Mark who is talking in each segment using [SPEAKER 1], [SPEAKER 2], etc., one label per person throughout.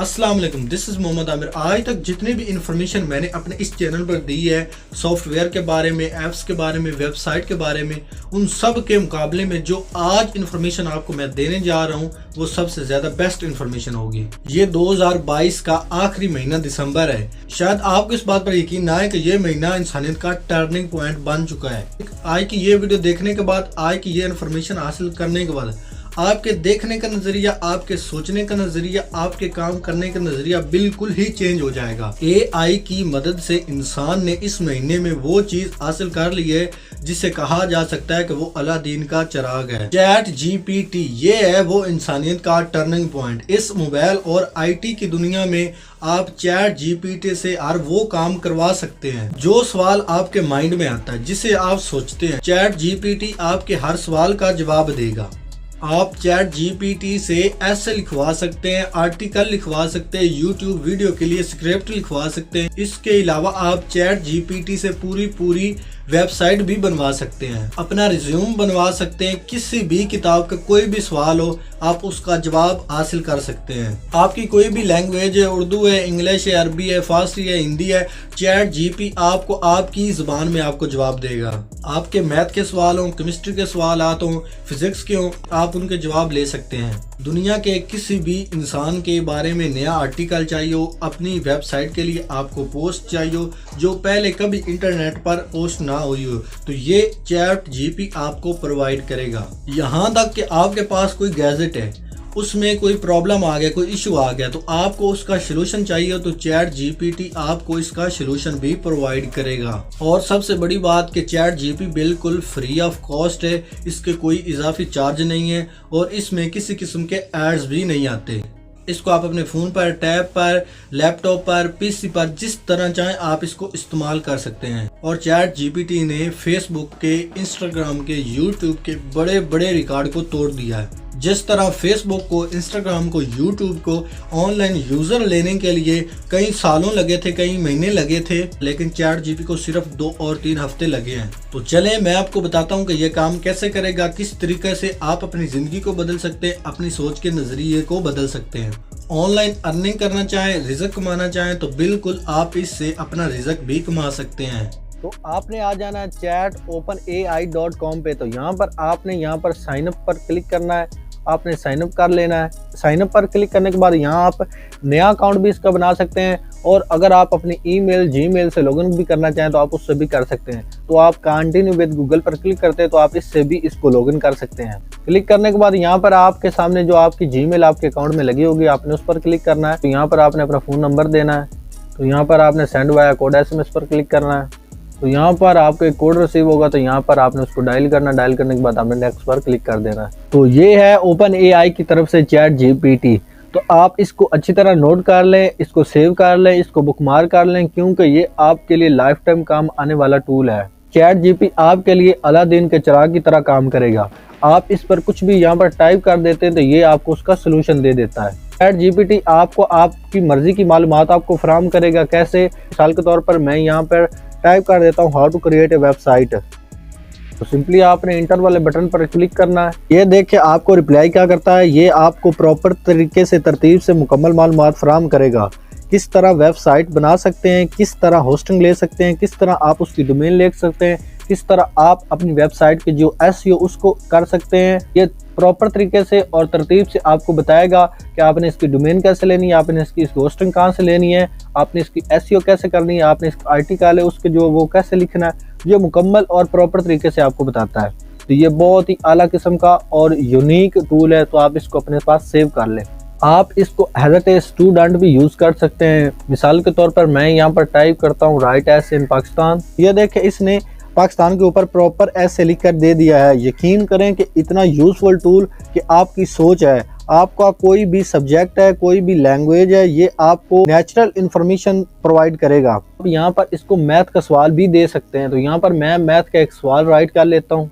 [SPEAKER 1] अस्सलाम वालेकुम, this is Mohammad Aamir. आज तक जितनी भी इंफॉर्मेशन मैंने अपने इस चैनल पर दी है, सॉफ्टवेयर के बारे में, ऐप्स के बारे में, वेबसाइट के बारे में, उन सब के मुकाबले में जो आज इंफॉर्मेशन आपको मैं देने जा रहा हूँ वो सबसे ज़्यादा बेस्ट इंफॉर्मेशन होगी। ये 2022 का आखिरी महीना दिसंबर है। शायद आपको इस बात पर यकीन ना है कि ये महीना इंसानियत का टर्निंग पॉइंट बन चुका है। आज की ये वीडियो देखने के बाद, आज की ये इंफॉर्मेशन हासिल करने के बाद आपके देखने का नजरिया, आपके सोचने का नजरिया, आपके काम करने का नजरिया बिल्कुल ही चेंज हो जाएगा। AI की मदद से इंसान ने इस महीने में वो चीज हासिल कर ली है जिसे कहा जा सकता है कि वो अलादीन का चिराग है। ChatGPT ये है वो इंसानियत का टर्निंग पॉइंट। इस मोबाइल और IT की दुनिया में आप ChatGPT से हर वो काम करवा सकते हैं जो सवाल आपके माइंड में आता है, जिसे आप सोचते हैं। ChatGPT आपके हर सवाल का जवाब देगा। आप ChatGPT से ऐसे लिखवा सकते हैं, आर्टिकल लिखवा सकते हैं, YouTube वीडियो के लिए स्क्रिप्ट लिखवा सकते हैं। इसके अलावा आप ChatGPT से पूरी वेबसाइट भी बनवा सकते हैं, अपना रिज्यूम बनवा सकते हैं। किसी भी किताब का कोई भी सवाल हो आप उसका जवाब हासिल कर सकते हैं। आपकी कोई भी लैंग्वेज है, उर्दू है, इंग्लिश है, अरबी है, फारसी है, हिंदी है, ChatGPT आपको आपकी ज़ुबान में आपको जवाब देगा। आपके मैथ के सवाल हों, केमिस्ट्री के सवाल हों, फिजिक्स के हों, आप उनके जवाब ले सकते हैं। दुनिया के किसी भी इंसान के बारे में नया आर्टिकल चाहिए हो, अपनी वेबसाइट के लिए आपको पोस्ट चाहिए हो जो पहले कभी इंटरनेट पर पोस्ट ना हुई हो, तो ये ChatGPT आपको प्रोवाइड करेगा। यहाँ तक कि आपके पास कोई गैजेट है, उसमें कोई प्रॉब्लम आ गया, कोई इशू आ गया, तो आपको उसका सलूशन चाहिए तो ChatGPT आपको इसका सलूशन भी प्रोवाइड करेगा। और सबसे बड़ी बात कि ChatGPT बिल्कुल फ्री ऑफ कॉस्ट है, इसके कोई इजाफी चार्ज नहीं है और इसमें किसी किस्म के एड्स भी नहीं आते। इसको आप अपने फ़ोन पर, टैब पर, लैपटॉप पर, PC पर जिस तरह चाहें आप इसको इस्तेमाल कर सकते हैं। और ChatGPT ने फेसबुक के, इंस्टाग्राम के, यूट्यूब के बड़े बड़े रिकॉर्ड को तोड़ दिया है। जिस तरह फेसबुक को, इंस्टाग्राम को, यूट्यूब को ऑनलाइन यूज़र लेने के लिए कई सालों लगे थे, कई महीने लगे थे, लेकिन ChatGPT को सिर्फ 2 और 3 हफ्ते लगे हैं। तो चलें मैं आपको बताता हूं कि ये काम कैसे करेगा, किस तरीके से आप अपनी ज़िंदगी को बदल सकते हैं, अपनी सोच के नज़रिए को बदल सकते हैं। ऑनलाइन अर्निंग करना चाहें, रिज़्क कमाना चाहें तो बिल्कुल आप इससे अपना रिज़्क भी कमा सकते हैं।
[SPEAKER 2] तो आपने आ जाना है chatopenai.com पे। तो यहाँ पर आपने साइन अप पर क्लिक करना है, आपने साइन अप कर लेना है। साइन अप पर क्लिक करने के बाद यहाँ आप नया अकाउंट भी इसका बना सकते हैं और अगर आप अपनी ईमेल, जीमेल से लॉगिन भी करना चाहें तो आप उससे भी कर सकते हैं। तो आप कंटिन्यू विद गूगल पर क्लिक करते हैं तो आप इससे भी इसको लॉगिन कर सकते हैं। क्लिक करने के बाद यहाँ पर आपके सामने जो आपकी जीमेल आपके अकाउंट में लगी होगी, आपने उस पर क्लिक करना है। तो यहाँ पर आपने अपना फ़ोन नंबर देना है। तो यहाँ पर आपने सेंड वाया कोड SMS पर क्लिक करना है। तो यहाँ पर आपको एक कोड रिसीव होगा, तो यहाँ पर आपने उसको डायल करना। डायल करने के बाद आपने नेक्स्ट पर क्लिक कर देना है। तो ये है OpenAI की तरफ से ChatGPT। तो आप इसको अच्छी तरह नोट कर लें, इसको सेव कर लें, इसको बुकमार्क कर लें, क्योंकि ये आपके लिए लाइफ टाइम काम आने वाला टूल है। ChatGPT आपके लिए अलादीन के चिराग की तरह काम करेगा। आप इस पर कुछ भी यहाँ पर टाइप कर देते हैं तो ये आपको उसका सोल्यूशन दे देता है। ChatGPT आपको आपकी मर्जी की मालूमात आपको फराहम करेगा। कैसे? मिसाल के तौर पर मैं यहाँ पर टाइप कर देता हूँ how to create a website. तो सिंपली आपने इंटर वाले बटन पर क्लिक करना है। ये देखिए आपको रिप्लाई क्या करता है। ये आपको प्रॉपर तरीके से, तरतीब से मुकम्मल मालूमात फराहम करेगा। किस तरह वेबसाइट बना सकते हैं, किस तरह होस्टिंग ले सकते हैं, किस तरह आप उसकी डोमेन ले सकते हैं, किस तरह आप अपनी वेबसाइट के जो SEO उसको कर सकते हैं। ये प्रॉपर तरीके से और तरतीब से आपको बताएगा कि आपने इसकी डोमेन कैसे लेनी है, आपने इसकी होस्टिंग कहाँ से लेनी है, आपने इसकी SEO कैसे करनी है, आपने इसका आर्टिकल है उसके जो वो कैसे लिखना है। ये मुकम्मल और प्रॉपर तरीके से आपको बताता है। तो ये बहुत ही आला किस्म का और यूनिक टूल है, तो आप इसको अपने पास सेव कर लें। आप इसको एज ए स्टूडेंट भी यूज़ कर सकते हैं। मिसाल के तौर पर मैं यहाँ पर टाइप करता हूँ राइट एस इन पाकिस्तान। ये देखें इसने पाकिस्तान के ऊपर प्रॉपर ऐसे लिख कर दे दिया है। यकीन करें कि इतना यूज़फुल टूल कि आपकी सोच है, आपका कोई भी सब्जेक्ट है, कोई भी लैंग्वेज है, ये आपको नेचुरल इन्फॉर्मेशन प्रोवाइड करेगा। अब यहाँ पर इसको मैथ का सवाल भी दे सकते हैं। तो यहाँ पर मैं मैथ का एक सवाल राइट कर लेता हूँ।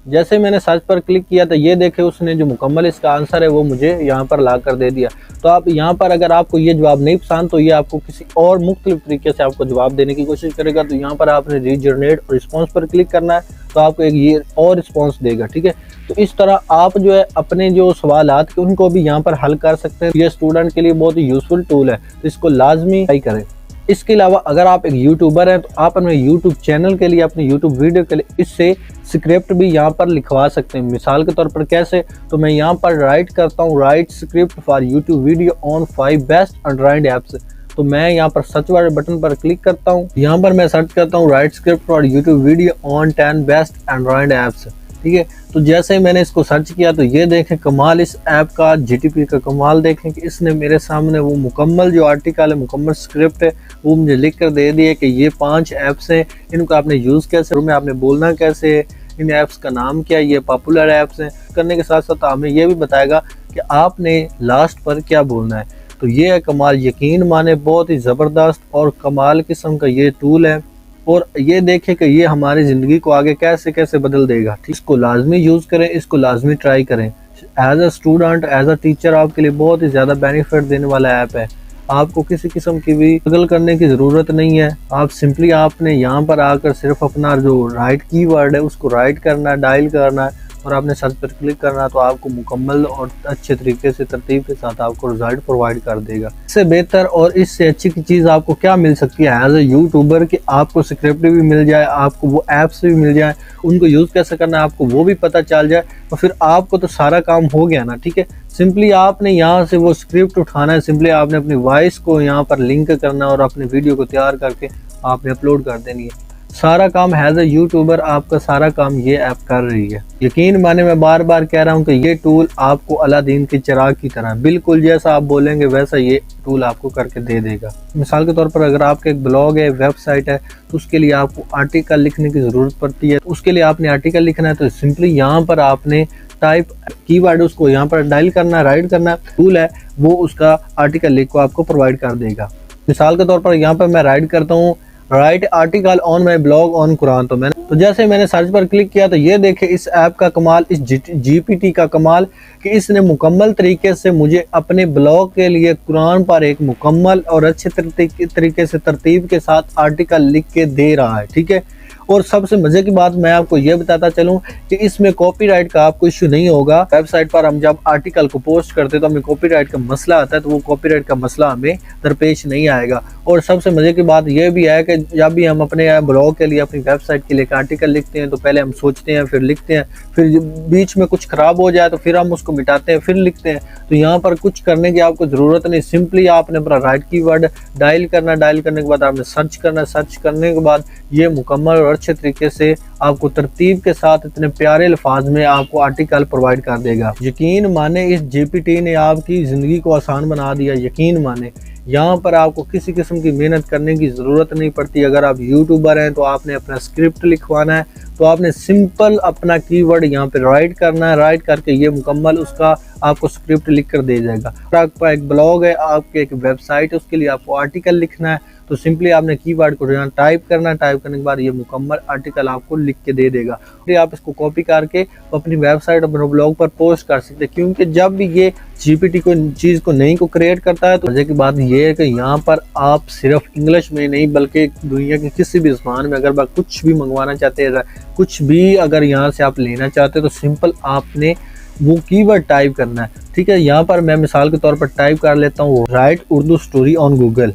[SPEAKER 2] जैसे मैंने सर्च पर क्लिक किया तो ये देखे उसने जो मुकम्मल इसका आंसर है वो मुझे यहाँ पर ला कर दे दिया। तो आप यहाँ पर अगर आपको ये जवाब नहीं पसंद तो ये आपको किसी और मुख्तलिफ तरीके से आपको जवाब देने की कोशिश करेगा। तो यहाँ पर आपने रीजनरेट रिस्पॉन्स पर क्लिक करना है तो आपको एक ये और रिस्पॉन्स देगा, ठीक है। तो इस तरह आप जो है अपने जो सवालात के उनको भी यहाँ पर हल कर सकते हैं। ये स्टूडेंट के लिए बहुत ही यूजफुल टूल है, तो इसको लाजमी ट्राई करें। इसके अलावा अगर आप एक यूट्यूबर हैं तो आप अपने यूट्यूब चैनल के लिए, अपने यूट्यूब वीडियो के लिए इससे स्क्रिप्ट भी यहाँ पर लिखवा सकते हैं। मिसाल के तौर पर कैसे, तो मैं यहाँ पर राइट करता हूँ right script for YouTube video on 5 best Android apps. तो मैं यहाँ पर सर्च वाले बटन पर क्लिक करता हूँ, यहाँ पर मैं सर्च करता हूँ right script for YouTube video on 10 best Android apps, ठीक है। तो जैसे ही मैंने इसको सर्च किया तो ये देखें कमाल इस ऐप का, जीटीपी का कमाल देखें कि इसने मेरे सामने वो मुकम्मल जो आर्टिकल है, मुकम्मल स्क्रिप्ट है वो मुझे लिख कर दे दिए कि ये 5 ऐप्स हैं, इनको आपने यूज़ कैसे, उनमें आपने बोलना कैसे है, इन ऐप्स का नाम क्या है, ये पॉपुलर ऐप्स हैं। करने के साथ साथ हमें ये भी बताएगा कि आपने लास्ट पर क्या बोलना है। तो ये है कमाल, यकीन माने बहुत ही ज़बरदस्त और कमाल किस्म का ये टूल है। और ये देखें कि ये हमारी ज़िंदगी को आगे कैसे कैसे बदल देगा। इसको लाजमी यूज़ करें, इसको लाजमी ट्राई करें। As a student, as a teacher आपके लिए बहुत ही ज़्यादा बेनिफिट देने वाला ऐप है। आपको किसी किस्म की भी स्ट्रगल करने की ज़रूरत नहीं है। आप सिंपली आपने यहाँ पर आकर सिर्फ अपना जो राइट कीवर्ड है उसको राइट करना है, डायल करना है और आपने सर्च पर क्लिक करना है तो आपको मुकम्मल और अच्छे तरीके से तरतीब के साथ आपको रिजल्ट प्रोवाइड कर देगा। इससे बेहतर और इससे अच्छी की चीज़ आपको क्या मिल सकती है एज ए यूट्यूबर कि आपको स्क्रिप्ट भी मिल जाए, आपको वो ऐप्स भी मिल जाए, उनको यूज़ कैसे करना है आपको वो भी पता चल जाए, तो फिर आपको तो सारा काम हो गया ना, ठीक है। सिंपली आपने यहाँ से वो स्क्रिप्ट उठाना है, सिंपली आपने अपनी वॉइस को यहाँ पर लिंक करना है और अपने वीडियो को तैयार करके आपने अपलोड कर देनी है। सारा काम एज ए यूट्यूबर आपका सारा काम ये ऐप कर रही है। यकीन माने मैं बार बार कह रहा हूँ कि ये टूल आपको अलादीन के चिराग की तरह बिल्कुल जैसा आप बोलेंगे वैसा ये टूल आपको करके दे देगा। मिसाल के तौर पर अगर आपका एक ब्लॉग है, वेबसाइट है, तो उसके लिए आपको आर्टिकल लिखने की ज़रूरत पड़ती है। तो उसके लिए आपने आर्टिकल लिखना है तो सिंपली यहाँ पर आपने टाइप कीवर्ड उसको यहाँ पर डायल करना, राइट करना, टूल है वो उसका आर्टिकल लिख को आपको प्रोवाइड कर देगा। मिसाल के तौर पर यहाँ पर मैं राइट करता हूँ right article on my blog on Quran. तो जैसे मैंने सर्च पर क्लिक किया तो ये देखे इस ऐप का कमाल, इस जीपीटी का कमाल कि इसने मुकम्मल तरीके से मुझे अपने ब्लॉग के लिए कुरान पर एक मुकम्मल और अच्छे तरीके से तरतीब के साथ आर्टिकल लिख के दे रहा है, ठीक है। और सबसे मजे की बात मैं आपको ये बताता चलूं कि इसमें कॉपीराइट का आपको इश्यू नहीं होगा। वेबसाइट पर हम जब आर्टिकल को पोस्ट करते हैं तो हमें कॉपीराइट का मसला आता है, तो वो कॉपीराइट का मसला हमें दरपेश नहीं आएगा। और सबसे मजे की बात यह भी है कि जब भी हम अपने ब्लॉग के लिए, अपनी वेबसाइट के लिए एक आर्टिकल लिखते हैं तो पहले हम सोचते हैं, फिर लिखते हैं, फिर बीच में कुछ खराब हो जाए तो फिर हम उसको मिटाते हैं, फिर लिखते हैं। तो यहाँ पर कुछ करने की आपको ज़रूरत नहीं, सिंपली आपने अपना राइट कीवर्ड डायल करना, डायल करने के बाद आपने सर्च करना, सर्च करने के बाद ये मुकम्मल और अच्छे तरीके से आपको तरतीब के साथ इतने प्यारे अल्फाज में आपको आर्टिकल प्रोवाइड कर देगा। यकीन माने इस जीपीटी ने आपकी ज़िंदगी को आसान बना दिया। यकीन माने यहाँ पर आपको किसी किस्म की मेहनत करने की ज़रूरत नहीं पड़ती। अगर आप यूट्यूबर हैं तो आपने अपना स्क्रिप्ट लिखवाना है तो आपने सिंपल अपना कीवर्ड यहाँ पे राइट करना है, राइट करके ये मुकम्मल उसका आपको स्क्रिप्ट लिख कर दे जाएगा। आपका एक ब्लॉग है, आपके एक वेबसाइट है, उसके लिए आपको आर्टिकल लिखना है तो सिंपली आपने कीवर्ड को यहाँ टाइप करना है, टाइप करने के बाद ये मुकम्मल आर्टिकल आपको लिख के दे देगा। फिर आप इसको कॉपी करके अपनी वेबसाइट, अपने ब्लॉग पर पोस्ट कर सकते हैं। क्योंकि जब भी ये जीपीटी को चीज़ को नई को क्रिएट करता है तो मजे की बात ये है कि यहाँ पर आप सिर्फ इंग्लिश में नहीं बल्कि दुनिया की किसी भी ज़बान में अगर कुछ भी मंगवाना चाहते हैं, कुछ भी अगर यहाँ से आप लेना चाहते हैं तो सिंपल आपने वो कीवर्ड टाइप करना है, ठीक है। यहाँ पर मैं मिसाल के तौर पर टाइप कर लेता हूँ right Urdu story on Google.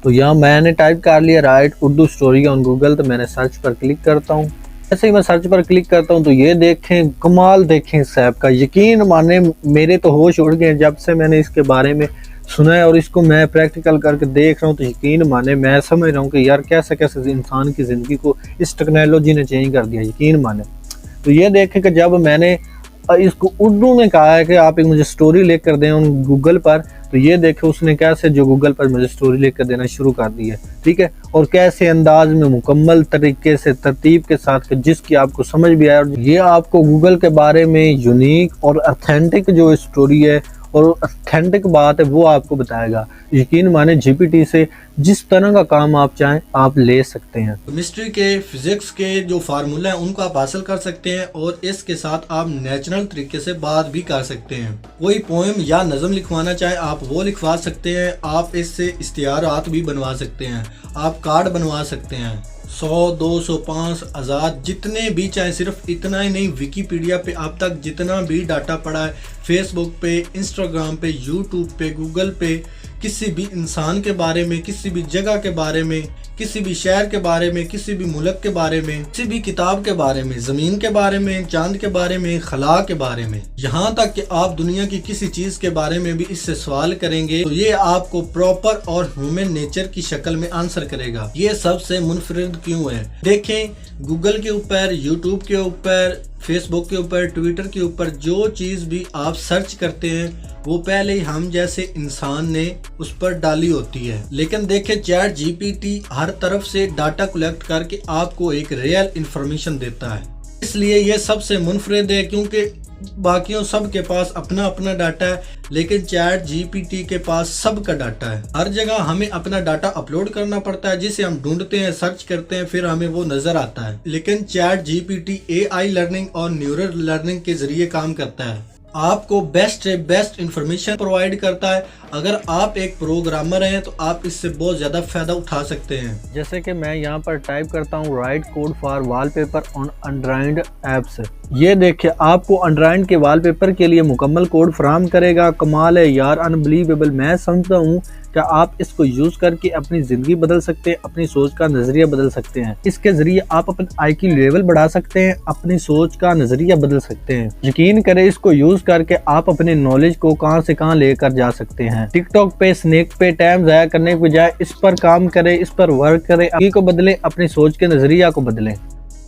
[SPEAKER 2] तो यहाँ मैंने टाइप कर लिया right Urdu story on Google. तो मैंने सर्च पर क्लिक करता हूँ। जैसे ही मैं सर्च पर क्लिक करता हूँ तो ये देखें कमाल, देखें इस ऐप का। यकीन माने मेरे तो होश उड़ गए जब से मैंने इसके बारे में सुना है और इसको मैं प्रैक्टिकल करके देख रहा हूँ। तो यकीन माने मैं समझ रहा हूँ कि यार कैसे कैसे इंसान की ज़िंदगी को इस टेक्नोलॉजी ने चेंज कर दिया। यकीन माने तो ये देखें कि जब मैंने इसको उर्दू में कहा है कि आप एक मुझे स्टोरी लिख कर दें उन गूगल पर, तो ये देखे उसने कैसे जो गूगल पर मुझे स्टोरी लिख कर देना शुरू कर दी है, ठीक है। और कैसे अंदाज में मुकम्मल तरीके से तरतीब के साथ जिसकी आपको समझ भी आए। और ये आपको गूगल के बारे में यूनिक और ऑथेंटिक जो स्टोरी है और ऑथेंटिक बात है वो आपको बताएगा। यकीन माने जीपीटी से जिस तरह का काम आप चाहें आप ले सकते हैं।
[SPEAKER 1] केमिस्ट्री के, फिजिक्स के जो फार्मूला हैं उनको आप हासिल कर सकते हैं और इसके साथ आप नेचुरल तरीके से बात भी कर सकते हैं। कोई पोएम या नज़म लिखवाना चाहे आप वो लिखवा सकते हैं। आप इससे इश्तिहारात भी बनवा सकते हैं, आप कार्ड बनवा सकते हैं। 100, 200, 5,000 जितने भी चाहे, सिर्फ इतना ही नहीं, विकीपीडिया पे अब तक जितना भी डाटा पड़ा है, फेसबुक पे, इंस्टाग्राम पे, यूट्यूब पे, गूगल पे, किसी भी इंसान के बारे में, किसी भी जगह के बारे में, किसी भी शहर के बारे में, किसी भी मुल्क के बारे में, किसी भी किताब के बारे में, ज़मीन के बारे में, चांद के बारे में, खला के बारे में, यहाँ तक कि आप दुनिया की किसी चीज़ के बारे में भी इससे सवाल करेंगे तो ये आपको प्रॉपर और ह्यूमन नेचर की शक्ल में आंसर करेगा। ये सबसे मुनफरिद क्यों है? देखें, गूगल के ऊपर, यूट्यूब के ऊपर, फेसबुक के ऊपर, ट्विटर के ऊपर जो चीज़ भी आप सर्च करते हैं वो पहले ही हम जैसे इंसान ने उस पर डाली होती है। लेकिन देखें, चैट जीपीटी हर तरफ से डाटा कलेक्ट करके आपको एक रियल इंफॉर्मेशन देता है। इसलिए ये सबसे मुनफरिद है, क्योंकि बाकियों सब के पास अपना अपना डाटा है, लेकिन चैट जीपीटी के पास सबका डाटा है। हर जगह हमें अपना डाटा अपलोड करना पड़ता है, जिसे हम ढूंढते हैं, सर्च करते हैं, फिर हमें वो नजर आता है। लेकिन चैट जीपीटी एआई लर्निंग और न्यूरल लर्निंग के जरिए काम करता है, आपको बेस्ट से बेस्ट इंफॉर्मेशन प्रोवाइड करता है। अगर आप एक प्रोग्रामर हैं तो आप इससे बहुत ज़्यादा फ़ायदा उठा सकते हैं।
[SPEAKER 2] जैसे कि मैं यहाँ पर टाइप करता हूँ right code for wallpaper on Android apps. ये देखिए, आपको एंड्रॉइड के वॉलपेपर के लिए मुकम्मल कोड फराहम करेगा। कमाल है यार, अनबिलीवेबल। मैं समझता हूँ कि आप इसको यूज़ करके अपनी ज़िंदगी बदल सकते हैं, अपनी सोच का नज़रिया बदल सकते हैं। इसके ज़रिए आप अपने IQ लेवल बढ़ा सकते हैं, अपनी सोच का नज़रिया बदल सकते हैं। यकीन करें, इसको यूज़ करके आप अपने नॉलेज को कहां से कहां लेकर जा सकते हैं। टिकटॉक पे, स्नैक पे टाइम ज़ाया करने के बजाय इस पर काम करें, इस पर वर्क करें, IQ को बदलें, अपनी सोच के नज़रिया को बदलें।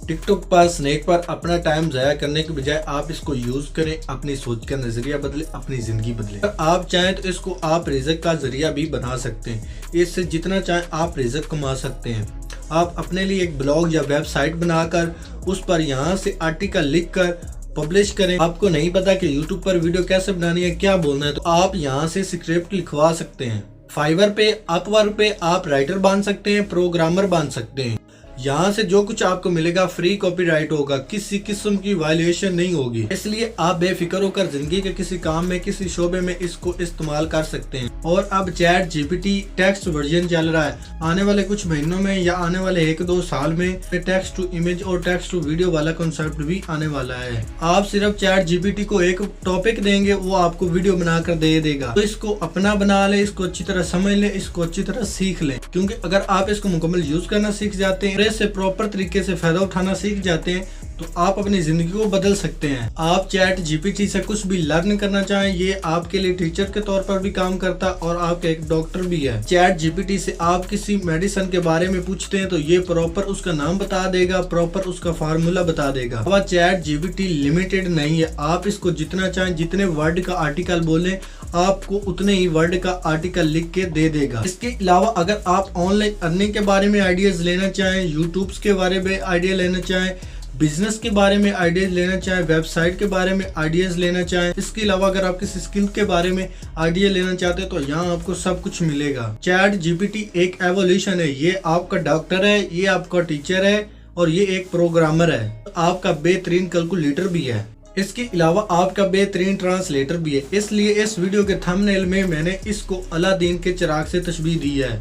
[SPEAKER 1] टिकटॉक पर, स्नैक पर अपना टाइम ज़ाया करने के बजाय आप इसको यूज़ करें, अपनी सोच का नज़रिया बदले, अपनी ज़िंदगी बदले। अगर आप चाहें तो इसको आप रिज़्क का ज़रिया भी बना सकते हैं। इससे जितना चाहें आप रिज़्क कमा सकते हैं। आप अपने लिए एक ब्लॉग या वेबसाइट बनाकर उस पर यहाँ से आर्टिकल लिख कर पब्लिश करें। आपको नहीं पता कि यूट्यूब पर वीडियो कैसे बनानी है, क्या बोलना है, तो आप यहाँ से स्क्रिप्ट लिखवा सकते हैं। फाइवर पे, अपवर्क पे आप राइटर बन सकते हैं, प्रोग्रामर बन सकते हैं। यहाँ से जो कुछ आपको मिलेगा फ्री कॉपीराइट होगा, किसी किस्म की वायलेशन नहीं होगी। इसलिए आप बेफिक्र होकर जिंदगी के किसी काम में, किसी शोबे में इसको इस्तेमाल कर सकते हैं। और अब चैट जीपीटी टेक्स्ट वर्जन चल रहा है। आने वाले कुछ महीनों में या आने वाले 1-2 साल में टेक्स्ट टू इमेज और टेक्स्ट टू वीडियो वाला कॉन्सेप्ट भी आने वाला है। आप सिर्फ चैट जीपीटी को एक टॉपिक देंगे, वो आपको वीडियो बनाकर दे देगा। तो इसको अपना बना ले, इसको अच्छी तरह समझ ले, इसको अच्छी तरह सीख ले। क्योंकि अगर आप इसको मुकम्मल यूज करना सीख जाते हैं, से प्रॉपर तरीके से फायदा उठाना सीख जाते हैं, तो आप अपनी जिंदगी को बदल सकते हैं। आप चैट जीपीटी से कुछ भी लर्न करना चाहें, ये आपके लिए टीचर के तौर पर भी काम करता है और आपका एक डॉक्टर भी है। चैट जीपीटी से आप किसी मेडिसिन के बारे में पूछते हैं तो ये प्रॉपर उसका नाम बता देगा, प्रॉपर उसका फार्मूला बता देगा। अब चैट जीपीटी लिमिटेड नहीं है, आप इसको जितना चाहें, जितने वर्ड का आर्टिकल बोले आपको उतने ही वर्ड का आर्टिकल लिख के दे देगा। इसके अलावा अगर आप ऑनलाइन अर्निंग के बारे में आइडियाज लेना चाहें, यूट्यूब के बारे में आइडिया लेना चाहें, बिजनेस के बारे में आइडियाज लेना चाहें, वेबसाइट के बारे में आइडियाज लेना चाहें, इसके अलावा अगर आप किसी स्किल के बारे में आइडिया लेना चाहते हैं तो यहाँ आपको सब कुछ मिलेगा। चैट जीपीटी एक एवोल्यूशन है, ये आपका डॉक्टर है, ये आपका टीचर है और ये एक प्रोग्रामर है, आपका बेहतरीन कैलकुलेटर भी है। इसके अलावा आपका बेहतरीन ट्रांसलेटर भी है। इसलिए इस वीडियो के थंबनेल में मैंने इसको अलादीन के चिराग से तशबीह दी है।